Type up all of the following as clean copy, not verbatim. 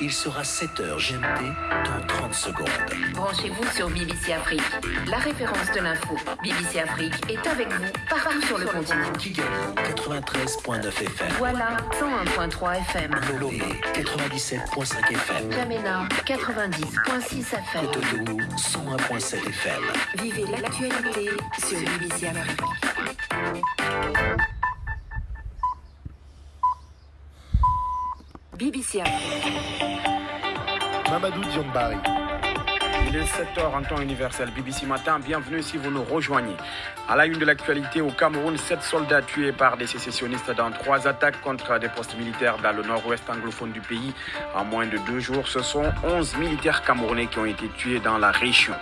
Il sera 7h GMT dans 30 secondes. Branchez-vous sur BBC Afrique, la référence de l'info. BBC Afrique est avec vous partout sur le continent. Kigali, 93.9 FM. Voilà, 101.3 FM. Lomé, 97.5 FM. N'Djamena, 90.6 FM. Cotonou, 101.7 FM. Vivez l'actualité sur BBC Afrique. BBC Afrique. Mamadou Dionbari. Il est 7h en temps universel. BBC Matin, bienvenue si vous nous rejoignez. À la une de l'actualité, au Cameroun, 7 soldats tués par des sécessionnistes dans 3 attaques contre des postes militaires dans le nord-ouest anglophone du pays. En moins de 2 jours, ce sont 11 militaires camerounais qui ont été tués dans la région.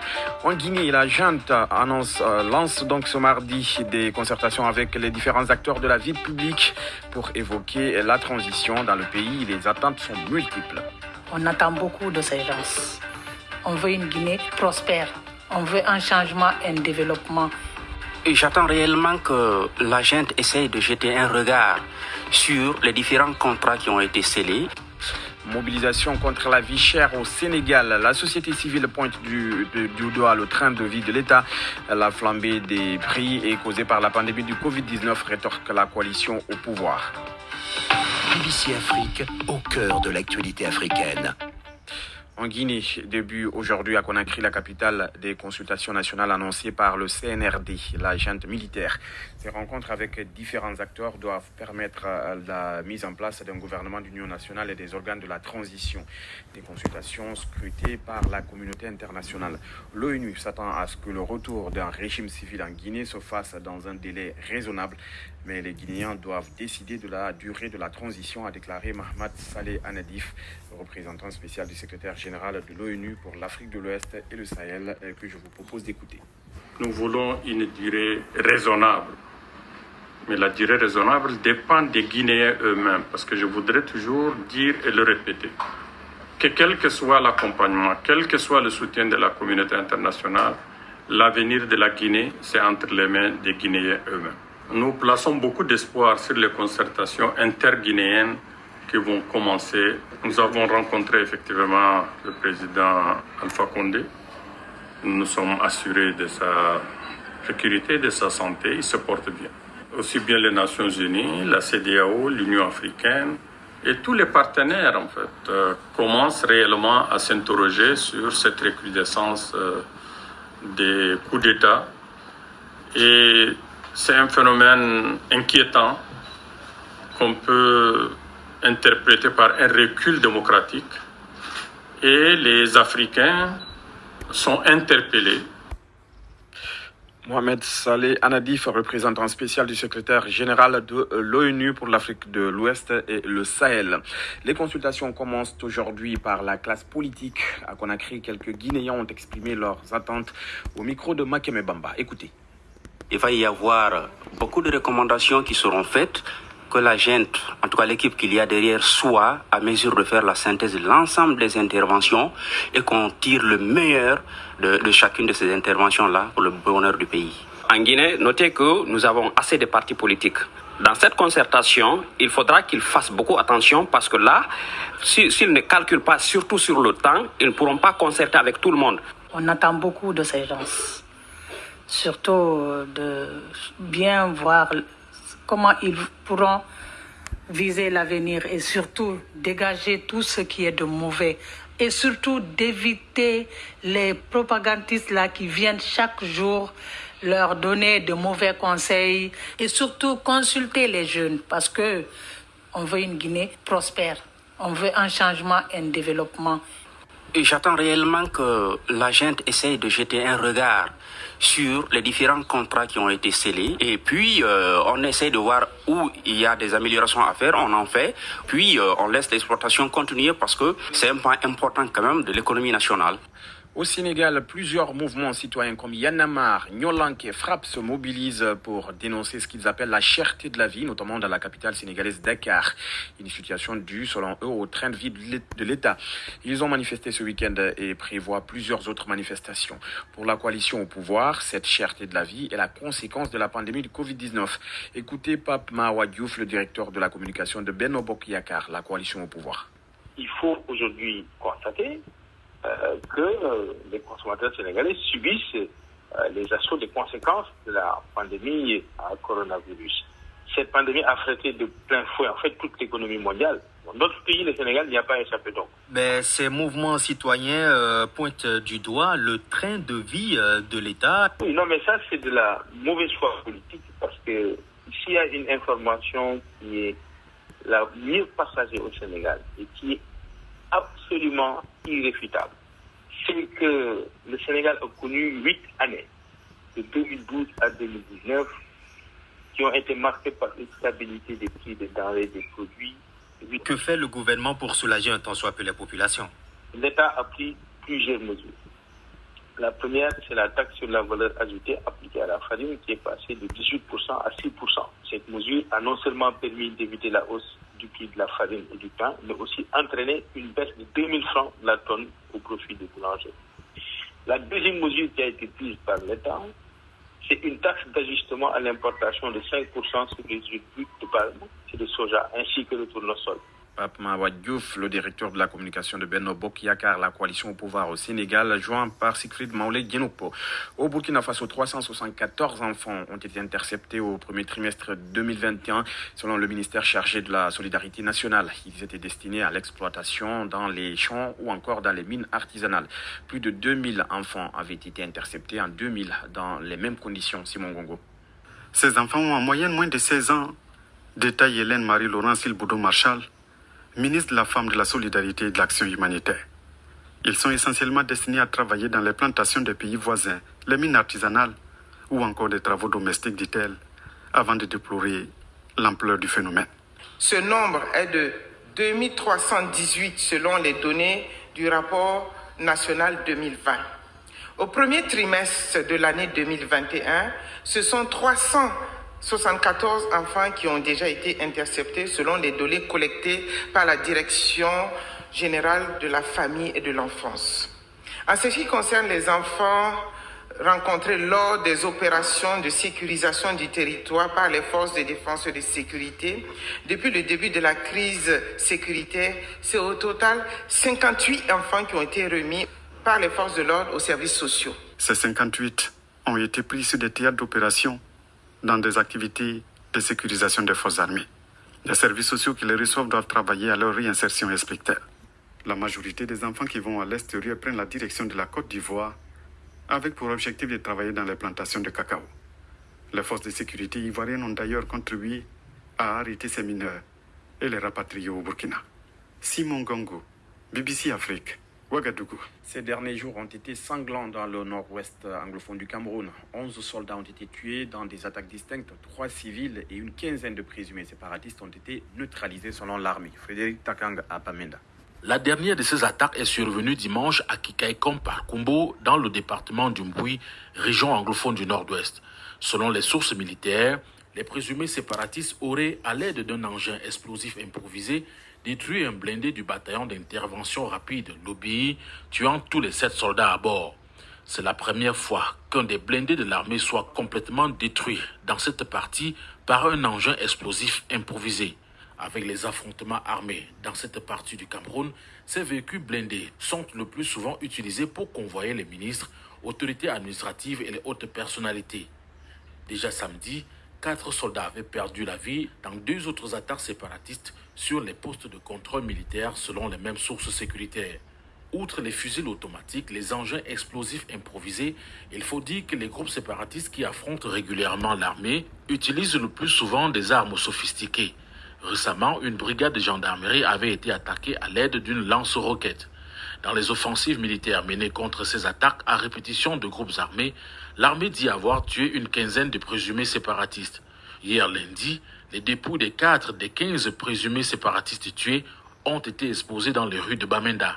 En Guinée, la junte lance donc ce mardi des concertations avec les différents acteurs de la vie publique pour évoquer la transition dans le pays. Les attentes sont multiples. On attend beaucoup de ces gens. On veut une Guinée prospère. On veut un changement et un développement. Et j'attends réellement que la junte essaye de jeter un regard sur les différents contrats qui ont été scellés. Mobilisation contre la vie chère au Sénégal. La société civile pointe du doigt le train de vie de l'État. La flambée des prix est causée par la pandémie du Covid-19, rétorque la coalition au pouvoir. BBC Afrique, au cœur de l'actualité africaine. En Guinée, début aujourd'hui à Conakry, la capitale des consultations nationales annoncées par le CNRD, la junte militaire. Ces rencontres avec différents acteurs doivent permettre la mise en place d'un gouvernement d'union nationale et des organes de la transition. Des consultations scrutées par la communauté internationale. L'ONU s'attend à ce que le retour d'un régime civil en Guinée se fasse dans un délai raisonnable. Mais les Guinéens doivent décider de la durée de la transition, a déclaré Mahmad Saleh Anadif, représentant spécial du secrétaire général de l'ONU pour l'Afrique de l'Ouest et le Sahel, que je vous propose d'écouter. Nous voulons une durée raisonnable. Mais la durée raisonnable dépend des Guinéens eux-mêmes, parce que je voudrais toujours dire et le répéter, que quel que soit l'accompagnement, quel que soit le soutien de la communauté internationale, l'avenir de la Guinée, c'est entre les mains des Guinéens eux-mêmes. Nous plaçons beaucoup d'espoir sur les concertations interguinéennes qui vont commencer. Nous avons rencontré effectivement le président Alpha Condé. Nous nous sommes assurés de sa sécurité, de sa santé. Il se porte bien. Aussi bien les Nations Unies, la CEDEAO, l'Union africaine et tous les partenaires en fait commencent réellement à s'interroger sur cette recrudescence des coups d'État. Et c'est un phénomène inquiétant qu'on peut interpréter par un recul démocratique. Et les Africains sont interpellés. Mohamed Saleh Anadif, représentant spécial du secrétaire général de l'ONU pour l'Afrique de l'Ouest et le Sahel. Les consultations commencent aujourd'hui par la classe politique. À Conakry, quelques Guinéens ont exprimé leurs attentes au micro de Makeme Bamba. Écoutez. Il va y avoir beaucoup de recommandations qui seront faites, que la junte, en tout cas l'équipe qu'il y a derrière, soit à mesure de faire la synthèse de l'ensemble des interventions et qu'on tire le meilleur de chacune de ces interventions-là pour le bonheur du pays. En Guinée, notez que nous avons assez de partis politiques. Dans cette concertation, il faudra qu'ils fassent beaucoup attention parce que là, s'ils ne calculent pas surtout sur le temps, ils ne pourront pas concerter avec tout le monde. On attend beaucoup de ces gens. Surtout de bien voir comment ils pourront viser l'avenir et surtout dégager tout ce qui est de mauvais et surtout d'éviter les propagandistes là qui viennent chaque jour leur donner de mauvais conseils et surtout consulter les jeunes parce que on veut une Guinée prospère, on veut un changement et un développement. Et j'attends réellement que la junte essaye de jeter un regard sur les différents contrats qui ont été scellés. Et puis, on essaie de voir où il y a des améliorations à faire, on en fait. Puis, on laisse l'exploitation continuer parce que c'est un point important quand même de l'économie nationale. Au Sénégal, plusieurs mouvements citoyens comme Y'en a marre, Nyolank et Frappe se mobilisent pour dénoncer ce qu'ils appellent la cherté de la vie, notamment dans la capitale sénégalaise Dakar. Une situation due, selon eux, au train de vie de l'État. Ils ont manifesté ce week-end et prévoient plusieurs autres manifestations. Pour la coalition au pouvoir, cette cherté de la vie est la conséquence de la pandémie du Covid-19. Écoutez Pape Mahawa Diouf, le directeur de la communication de Benno Bokk Yakaar, la coalition au pouvoir. il faut aujourd'hui constater que les consommateurs sénégalais subissent les assauts des conséquences de la pandémie à coronavirus. Cette pandémie a frappé de plein fouet en fait toute l'économie mondiale. Dans notre pays, le Sénégal, n'y a pas échappé donc. Mais ces mouvements citoyens pointent du doigt le train de vie de l'État. Oui, non, mais ça, c'est de la mauvaise foi politique parce que s'il y a une information qui est la mieux partagée au Sénégal et qui est absolument irréfutable, c'est que le Sénégal a connu 8 années, de 2012 à 2019, qui ont été marquées par une stabilité des prix des denrées, des produits. Que fait le gouvernement pour soulager un tant soit peu les populations? L'État a pris plusieurs mesures. La première, c'est la taxe sur la valeur ajoutée appliquée à la farine qui est passée de 18% à 6%. Cette mesure a non seulement permis d'éviter la hausse du prix de la farine et du pain, mais aussi entraîné une baisse de 2000 francs la tonne au profit des boulangers. La deuxième mesure qui a été prise par l'État, c'est une taxe d'ajustement à l'importation de 5% sur les huiles brutes de palme et de soja, ainsi que le tournesol. Pape Mawad Diouf, le directeur de la communication de Benno Bokk Yakaar, la coalition au pouvoir au Sénégal, joint par Siegfried Maoulé Diénoupo. Au Burkina Faso, 374 enfants ont été interceptés au premier trimestre 2021, selon le ministère chargé de la solidarité nationale. Ils étaient destinés à l'exploitation dans les champs ou encore dans les mines artisanales. Plus de 2000 enfants avaient été interceptés en 2000 dans les mêmes conditions. Simon Gongo. Ces enfants ont en moyenne moins de 16 ans, détaille Hélène Marie-Laurence Ilboudou-Marchal, ministre de la Femme, de la Solidarité et de l'Action humanitaire. Ils sont essentiellement destinés à travailler dans les plantations des pays voisins, les mines artisanales ou encore des travaux domestiques, dit-elle, avant de déplorer l'ampleur du phénomène. Ce nombre est de 2318 selon les données du rapport national 2020. Au premier trimestre de l'année 2021, ce sont 374 enfants qui ont déjà été interceptés selon les données collectées par la Direction générale de la famille et de l'enfance. En ce qui concerne les enfants rencontrés lors des opérations de sécurisation du territoire par les forces de défense et de sécurité, depuis le début de la crise sécuritaire, c'est au total 58 enfants qui ont été remis par les forces de l'ordre aux services sociaux. Ces 58 ont été pris sur des théâtres d'opération dans des activités de sécurisation des forces armées. Les services sociaux qui les reçoivent doivent travailler à leur réinsertion respective. La majorité des enfants qui vont à l'extérieur prennent la direction de la Côte d'Ivoire avec pour objectif de travailler dans les plantations de cacao. Les forces de sécurité ivoiriennes ont d'ailleurs contribué à arrêter ces mineurs et les rapatrier au Burkina. Simon Gongo, BBC Afrique. Ouagadougou. Ces derniers jours ont été sanglants dans le nord-ouest anglophone du Cameroun. 11 soldats ont été tués dans des attaques distinctes, 3 civils et une quinzaine de présumés séparatistes ont été neutralisés selon l'armée. Frédéric Takang à Bamenda. La dernière de ces attaques est survenue dimanche à Kikaïkom par Kumbo, dans le département du Mboui, région anglophone du nord-ouest. Selon les sources militaires, les présumés séparatistes auraient, à l'aide d'un engin explosif improvisé, détruit un blindé du bataillon d'intervention rapide, l'OBI, tuant tous les 7 soldats à bord. C'est la première fois qu'un des blindés de l'armée soit complètement détruit dans cette partie par un engin explosif improvisé. Avec les affrontements armés dans cette partie du Cameroun, ces véhicules blindés sont le plus souvent utilisés pour convoyer les ministres, autorités administratives et les hautes personnalités. Déjà samedi, 4 soldats avaient perdu la vie dans 2 autres attaques séparatistes sur les postes de contrôle militaire selon les mêmes sources sécuritaires. Outre les fusils automatiques, les engins explosifs improvisés, il faut dire que les groupes séparatistes qui affrontent régulièrement l'armée utilisent le plus souvent des armes sophistiquées. Récemment, une brigade de gendarmerie avait été attaquée à l'aide d'une lance-roquette. Dans les offensives militaires menées contre ces attaques à répétition de groupes armés, l'armée dit avoir tué une quinzaine de présumés séparatistes. Hier lundi, les dépouilles des 4 des 15 présumés séparatistes tués ont été exposés dans les rues de Bamenda.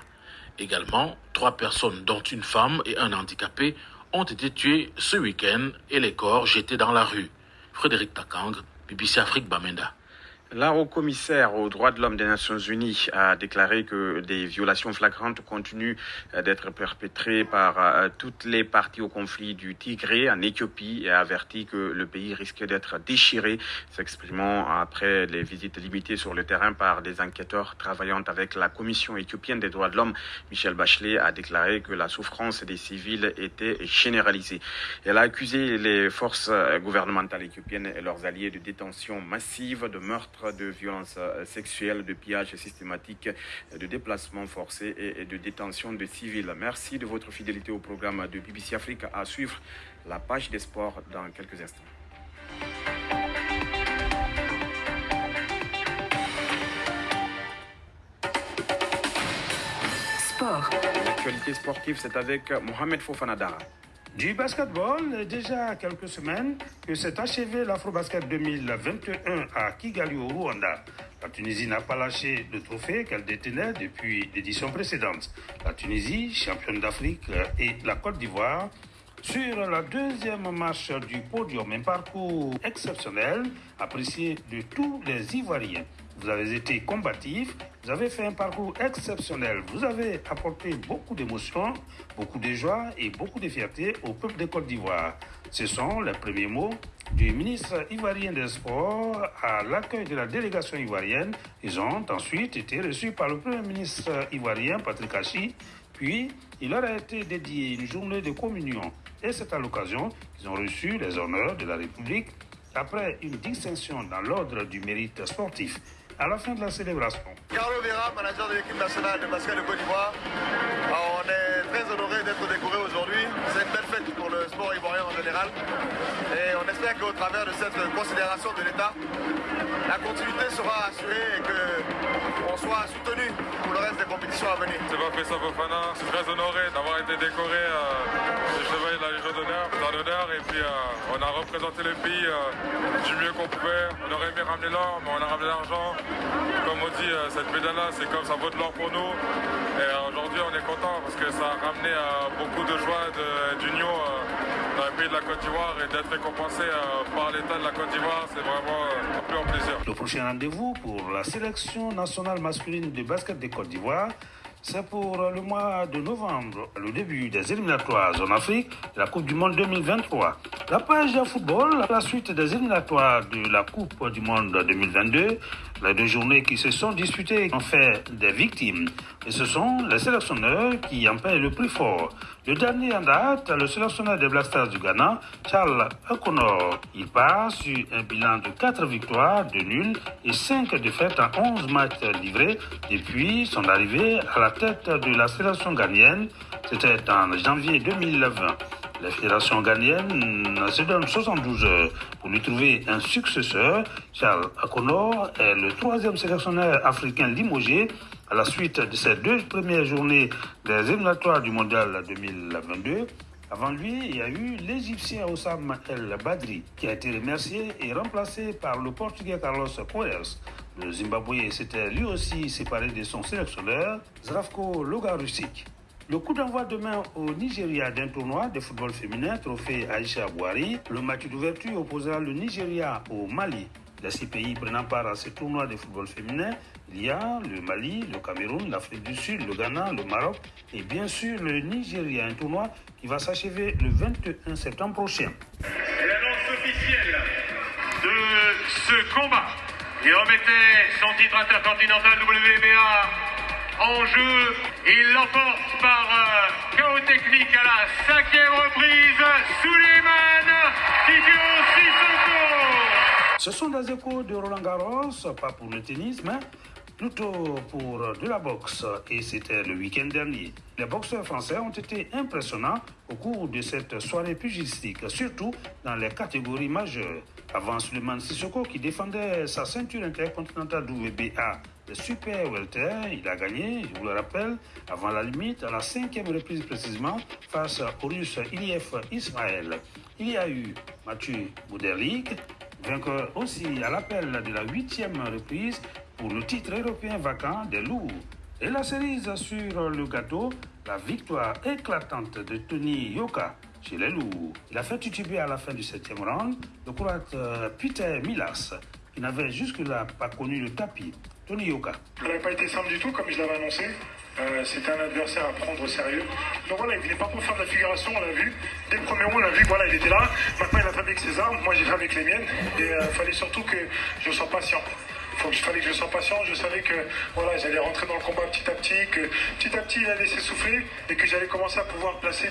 Également, 3 personnes, dont une femme et un handicapé, ont été tuées ce week-end et les corps jetés dans la rue. Frédéric Takang, BBC Afrique, Bamenda. La haut-commissaire aux droits de l'homme des Nations Unies a déclaré que des violations flagrantes continuent d'être perpétrées par toutes les parties au conflit du Tigré en Éthiopie et a averti que le pays risquait d'être déchiré, s'exprimant après les visites limitées sur le terrain par des enquêteurs travaillant avec la Commission éthiopienne des droits de l'homme. Michelle Bachelet a déclaré que la souffrance des civils était généralisée. Elle a accusé les forces gouvernementales éthiopiennes et leurs alliés de détention massive, de meurtres, de violences sexuelles, de pillages systématiques, de déplacements forcés et de détention de civils. Merci de votre fidélité au programme de BBC Afrique. À suivre la page des sports dans quelques instants. Sport. L'actualité sportive, c'est avec Mohamed Fofana Dara. Du basketball, déjà quelques semaines que s'est achevé l'Afrobasket 2021 à Kigali au Rwanda. La Tunisie n'a pas lâché le trophée qu'elle détenait depuis l'édition précédente. La Tunisie, championne d'Afrique, et la Côte d'Ivoire sur la deuxième marche du podium, un parcours exceptionnel apprécié de tous les Ivoiriens. Vous avez été combatifs, vous avez fait un parcours exceptionnel, vous avez apporté beaucoup d'émotions, beaucoup de joie et beaucoup de fierté au peuple de Côte d'Ivoire. Ce sont les premiers mots du ministre ivoirien des Sports à l'accueil de la délégation ivoirienne. Ils ont ensuite été reçus par le premier ministre ivoirien, Patrick Achi, puis il leur a été dédié une journée de communion. Et c'est à l'occasion qu'ils ont reçu les honneurs de la République après une distinction dans l'ordre du mérite sportif. À la fin de la célébration. Carlo Vera, manager de l'équipe nationale de basket de Côte d'Ivoire. On est très honoré d'être décoré aujourd'hui. C'est une belle fête pour le sport ivoirien en général. Et on espère qu'au travers de cette considération de l'État, la continuité sera assurée et qu'on soit soutenu pour le reste des compétitions à venir. C'est pas Fessa Fofana, je suis très honoré d'avoir été décoré du chevalier de la Légion d'honneur. Et puis on a représenté le pays du mieux qu'on pouvait. On aurait aimé ramener l'or, mais on a ramené l'argent. Comme on dit, cette médaille-là, c'est comme ça vaut de l'or pour nous. Et aujourd'hui, on est content parce que ça a ramené beaucoup de joie, d'union dans le pays de la Côte d'Ivoire et d'être récompensé par l'État de la Côte d'Ivoire, c'est vraiment un plus en plaisir. Le prochain rendez-vous pour la sélection nationale masculine de basket de Côte d'Ivoire, c'est pour le mois de novembre, le début des éliminatoires en Afrique de la Coupe du Monde 2023. La page de football, la suite des éliminatoires de la Coupe du Monde 2022, les 2 journées qui se sont disputées ont fait des victimes. Et ce sont les sélectionneurs qui en paient le prix fort. Le dernier en date, le sélectionneur des Black Stars du Ghana, Charles Okonor. Il part sur un bilan de 4 victoires, 2 nuls et 5 défaites en 11 matchs livrés depuis son arrivée à la tête de la sélection ghanéenne. C'était en janvier 2020. La fédération ghanéenne se donne 72 heures pour lui trouver un successeur. Charles Okonor est le 3e sélectionneur africain limogé à la suite de ces 2 premières journées des éliminatoires du Mondial 2022. Avant lui, il y a eu l'Égyptien Oussam El Badri, qui a été remercié et remplacé par le Portugais Carlos Queiroz. Le Zimbabwe s'était lui aussi séparé de son sélectionneur, Zdravko Logarusic. Le coup d'envoi demain au Nigeria d'un tournoi de football féminin, trophée Aïcha Bouhari. Le match d'ouverture opposera le Nigeria au Mali. Les 6 pays prenant part à ce tournoi de football féminin, il y a le Mali, le Cameroun, l'Afrique du Sud, le Ghana, le Maroc et bien sûr le Nigeria. Un tournoi qui va s'achever le 21 septembre prochain. L'annonce officielle de ce combat qui remettait son titre intercontinental WBA en jeu. Il l'emporte par chaos technique à la 5e reprise. Souleymane Didio Sissoko. Ce sont des échos de Roland Garros, pas pour le tennis, mais plutôt pour de la boxe. Et c'était le week-end dernier. Les boxeurs français ont été impressionnants au cours de cette soirée pugilistique, surtout dans les catégories majeures. Avant Souleymane Sissoko qui défendait sa ceinture intercontinentale WBA, le Super Welter, il a gagné, je vous le rappelle, avant la limite, à la 5e reprise précisément, face au Russe Iliev Ismaël. Il y a eu Mathieu Bouderlik, vainqueur aussi à l'appel de la 8e reprise pour le titre européen vacant des lourds. Et la cerise sur le gâteau, la victoire éclatante de Tony Yoka chez les lourds. Il a fait tituber à la fin du 7e round le Croate Peter Milas. qui n'avait jusque-là pas connu le tapis. Tony Yoka. Ça n'a pas été simple du tout, comme je l'avais annoncé. C'était un adversaire à prendre au sérieux. Donc voilà, il ne venait pas pour faire de la figuration, on l'a vu. Dès le premier round, on l'a vu, voilà, il était là. Maintenant, il a fait avec ses armes, moi j'ai fait avec les miennes. Et il fallait surtout que je sois patient. Il fallait que je sois patient, je savais que voilà, j'allais rentrer dans le combat petit à petit, que petit à petit il allait s'essouffler et que j'allais commencer à pouvoir placer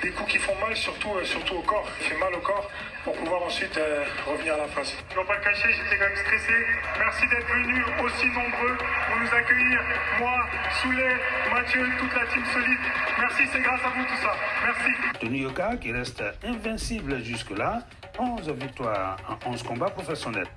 des coups qui font mal, surtout au corps. Il fait mal au corps pour pouvoir ensuite revenir à la face. Je ne vais pas le cacher, j'étais quand même stressé. Merci d'être venus aussi nombreux pour nous accueillir. Moi, Souley, Mathieu, toute la team solide. Merci, c'est grâce à vous tout ça. Merci. Tony Yoka qui reste invincible jusque-là, 11 victoires en 11 combats professionnels.